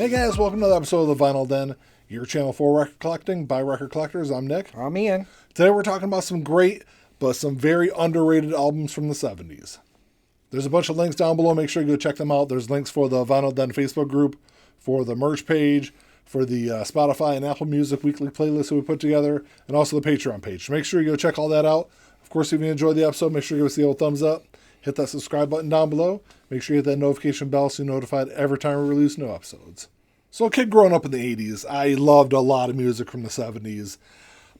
Hey guys, welcome to the episode of the Vinyl Den, your channel for record collecting by record collectors. I'm Nick. I'm Ian. Today we're talking about some great, but some very underrated albums from the 70s. There's a bunch of links down below. Make sure you go check them out. There's links for the Vinyl Den Facebook group, for the merch page, for the Spotify and Apple Music weekly playlist that we put together, and also the Patreon page. So make sure you go check all that out. Of course, if you enjoyed the episode, make sure you give us the old thumbs up. Hit that subscribe button down below. Make sure you hit that notification bell so you're notified every time we release new episodes. So a kid growing up in the 80s, I loved a lot of music from the 70s.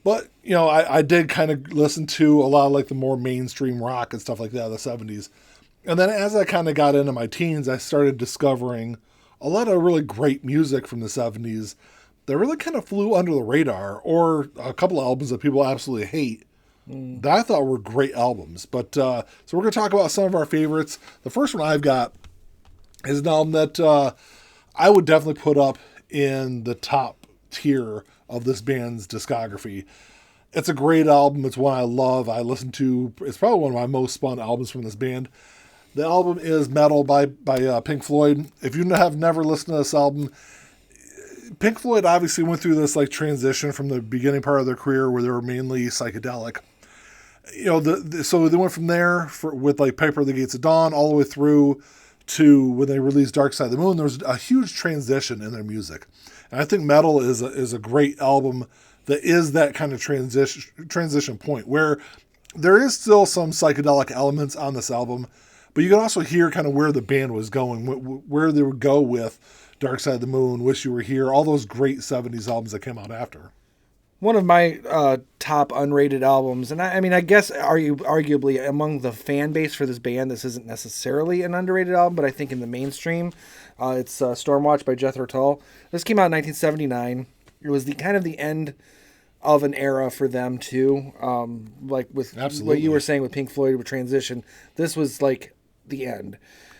But, you know, I did kind of listen to a lot of like the more mainstream rock and stuff like that in the 70s. And then as I kind of got into my teens, I started discovering a lot of really great music from the 70s that really kind of flew under the radar, or a couple of albums that people absolutely hate that I thought were great albums. But so we're going to talk about some of our favorites. The first one I've got is an album that I would definitely put up in the top tier of this band's discography. It's a great album. It's one I love. I listen to. It's probably one of my most fun albums from this band. The album is Meddle by Pink Floyd. If you have never listened to this album, Pink Floyd obviously went through this like transition from the beginning part of their career where they were mainly psychedelic. You know, so they went from there with like Piper at the Gates of Dawn all the way through to when they released Dark Side of the Moon. There was a huge transition in their music, and I think Meddle is a great album that is that kind of transition point where there is still some psychedelic elements on this album, but you can also hear kind of where the band was going, where they would go with Dark Side of the Moon, Wish You Were Here, all those great 70s albums that came out after. One of my top unrated albums, and I mean, I guess arguably among the fan base for this band, this isn't necessarily an underrated album, but I think in the mainstream, it's Stormwatch by Jethro Tull. This came out in 1979. It was the kind of the end of an era for them too. Like with Absolutely. What you were saying with Pink Floyd with transition, this was like the end.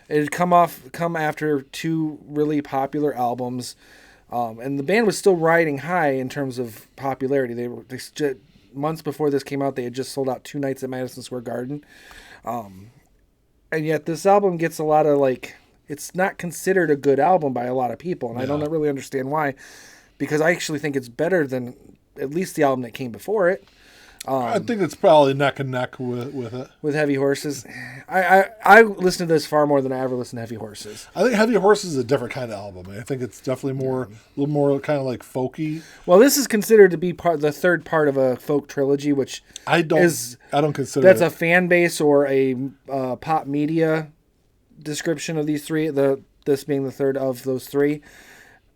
It had come after two really popular albums. And the band was still riding high in terms of popularity. Months before this came out, they had just sold out 2 nights at Madison Square Garden. And yet this album gets a lot of it's not considered a good album by a lot of people. And I don't really understand why, because I actually think it's better than at least the album that came before it. I think it's probably neck and neck with it. With Heavy Horses. I listen to this far more than I ever listened to Heavy Horses. I think Heavy Horses is a different kind of album. I think it's definitely a little more kind of like folky. Well, this is considered to be the third part of a folk trilogy, which I don't consider that's a fan base or a pop media description of these three. This being the third of those three.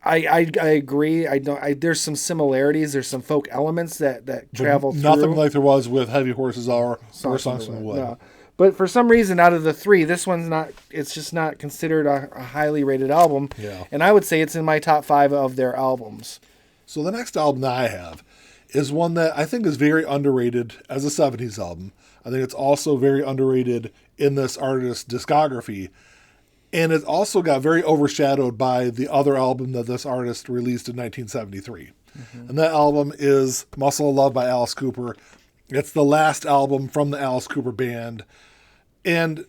I agree. There's some similarities. There's some folk elements that travel through. Nothing like there was with Heavy Horses or Songs from the Wood. No. But for some reason, out of the three, this one's not. It's just not considered a highly rated album. Yeah. And I would say it's in my top 5 of their albums. So the next album that I have is one that I think is very underrated as a 70s album. I think it's also very underrated in this artist's discography. And it also got very overshadowed by the other album that this artist released in 1973. Mm-hmm. And that album is Muscle of Love by Alice Cooper. It's the last album from the Alice Cooper band. And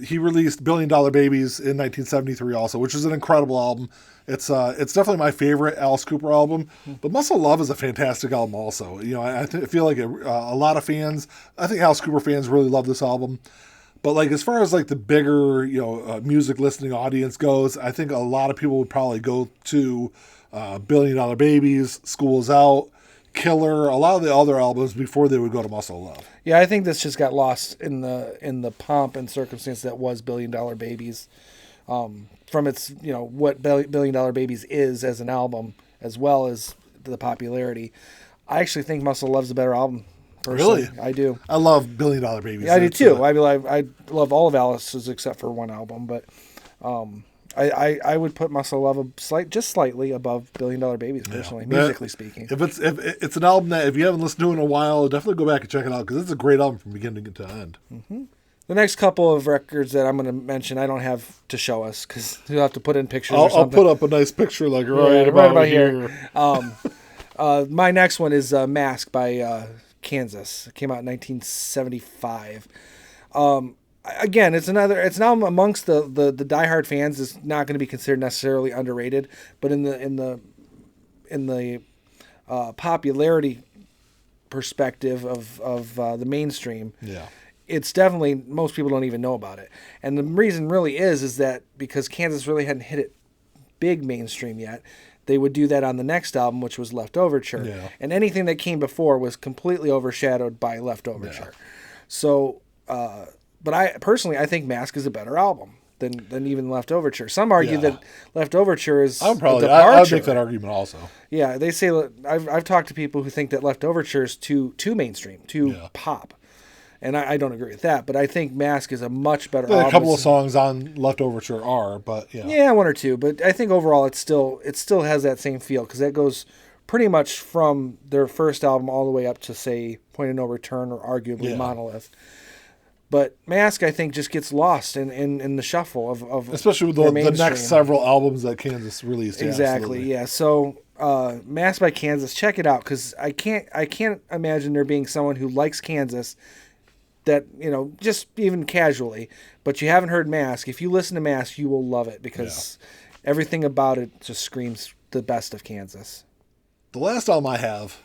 he released Billion Dollar Babies in 1973 also, which is an incredible album. It's definitely my favorite Alice Cooper album. But Muscle of Love is a fantastic album also. You know, I feel like a lot of fans, I think Alice Cooper fans really love this album. But as far as the bigger, music listening audience goes, I think a lot of people would probably go to Billion Dollar Babies, School's Out, Killer, a lot of the other albums before they would go to Muscle of Love. Yeah, I think this just got lost in the pomp and circumstance that was Billion Dollar Babies, from its what Billion Dollar Babies is as an album, as well as the popularity. I actually think Muscle of Love's a better album. Personally. Really? I do. I love Billion Dollar Babies. Yeah, I do too. I love all of Alice's except for one album, but I would put Muscle of Love just slightly above Billion Dollar Babies personally, musically speaking. If it's an album that if you haven't listened to in a while, definitely go back and check it out because it's a great album from beginning to end. Mm-hmm. The next couple of records that I'm going to mention, I don't have to show us because you'll have to put in pictures. I'll put up a nice picture right about here. My next one is Masque by Kansas. It came out in 1975. again, it's now amongst the diehard fans. It's not going to be considered necessarily underrated, but in the popularity perspective of the mainstream, Yeah. it's definitely, most people don't even know about it. And the reason really is that because Kansas really hadn't hit it big mainstream yet, they would do that on the next album, which was Left Overture. Yeah. And anything that came before was completely overshadowed by Left Overture. Yeah. So, but I think Masque is a better album than even Left Overture. Some argue that Left Overture is I would make that argument also. Yeah, they say, I've talked to people who think that Left Overture is too mainstream, too pop. And I don't agree with that, but I think Masque is a much better album. A couple of songs on Left Overture are, but yeah. Yeah, one or two, but I think overall it still has that same feel, because that goes pretty much from their first album all the way up to, say, Point of No Return or arguably Monolith. But Masque, I think, just gets lost in the shuffle of especially with the next several albums that Kansas released. Yeah, exactly, absolutely. Yeah. So Masque by Kansas, check it out, because I can't imagine there being someone who likes Kansas that, just even casually, but you haven't heard Masque. If you listen to Masque, you will love it, because everything about it just screams the best of Kansas. The last album I have,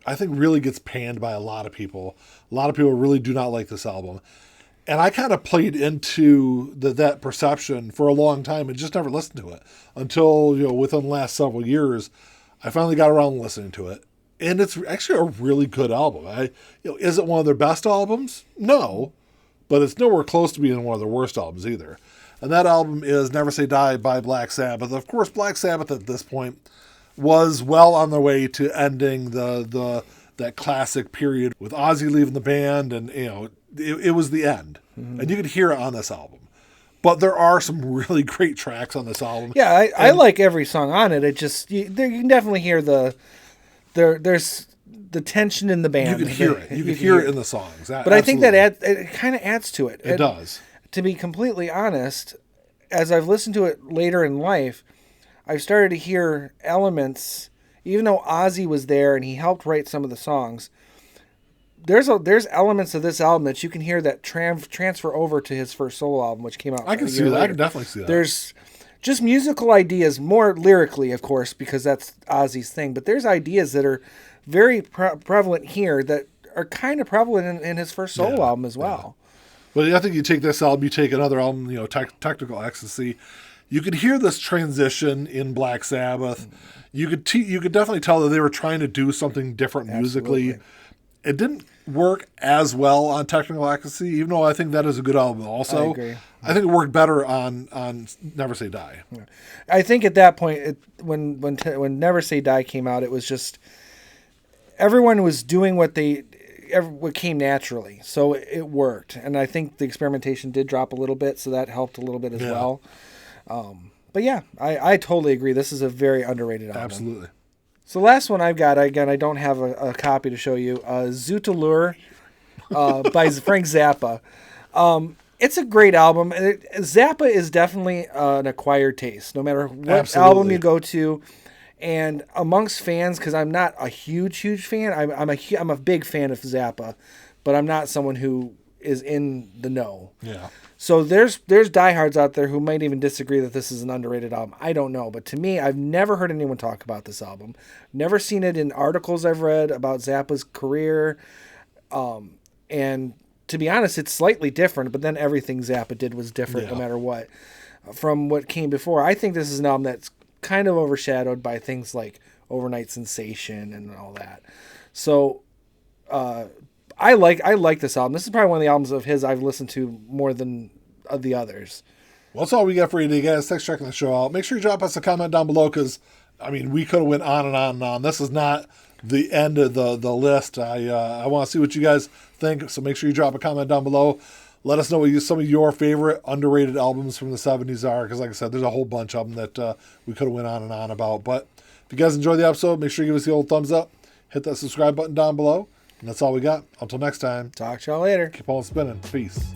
I think, really gets panned by a lot of people. A lot of people really do not like this album. And I kind of played into that perception for a long time and just never listened to it until, within the last several years, I finally got around listening to it. And it's actually a really good album. Is it one of their best albums? No, but it's nowhere close to being one of their worst albums either. And that album is Never Say Die by Black Sabbath. Of course, Black Sabbath at this point was well on their way to ending that classic period with Ozzy leaving the band, and it was the end. Mm-hmm. And you could hear it on this album. But there are some really great tracks on this album. Yeah, I like every song on it. It just you can definitely hear there's the tension in the band. You can hear it. You can hear it in the songs. But I think that it kind of adds to it. It does. To be completely honest, as I've listened to it later in life, I've started to hear elements, even though Ozzy was there and he helped write some of the songs. There's elements of this album that you can hear that transfer over to his first solo album, which came out. I can see that. I can definitely see that. There's just musical ideas, more lyrically, of course, because that's Ozzy's thing. But there's ideas that are very prevalent here that are kind of prevalent in his first solo album as well. But I think you take this album, you take another album, Technical Ecstasy. You could hear this transition in Black Sabbath. You could definitely tell that they were trying to do something different musically. Absolutely. It didn't work as well on Technical Ecstasy, even though I think that is a good album also. I agree. I think it worked better on Never Say Die. Yeah. I think at that point, when Never Say Die came out, it was just everyone was doing what came naturally, so it worked. And I think the experimentation did drop a little bit, so that helped a little bit as well. But yeah, I totally agree. This is a very underrated album. Absolutely. So the last one I've got, again, I don't have a copy to show you, Zoot Allure by Frank Zappa. It's a great album. Zappa is definitely an acquired taste, no matter what album you go to. And amongst fans, because I'm not a huge fan, I'm a big fan of Zappa, but I'm not someone who is in the know. Yeah. So there's diehards out there who might even disagree that this is an underrated album. I don't know. But to me, I've never heard anyone talk about this album. Never seen it in articles I've read about Zappa's career. And to be honest, it's slightly different, but then everything Zappa did was different no matter what. From what came before, I think this is an album that's kind of overshadowed by things like Overnight Sensation and all that. So I like this album. This is probably one of the albums of his I've listened to more than of the others. Well, that's all we got for you today, guys. Thanks for checking the show out. Make sure you drop us a comment down below, because, we could have went on and on and on. This is not the end of the list. I want to see what you guys think, so make sure you drop a comment down below. Let us know what some of your favorite underrated albums from the 70s are, because like I said, there's a whole bunch of them that we could have went on and on about. But if you guys enjoyed the episode, make sure you give us the old thumbs up. Hit that subscribe button down below. And that's all we got. Until next time. Talk to y'all later. Keep on spinning. Peace.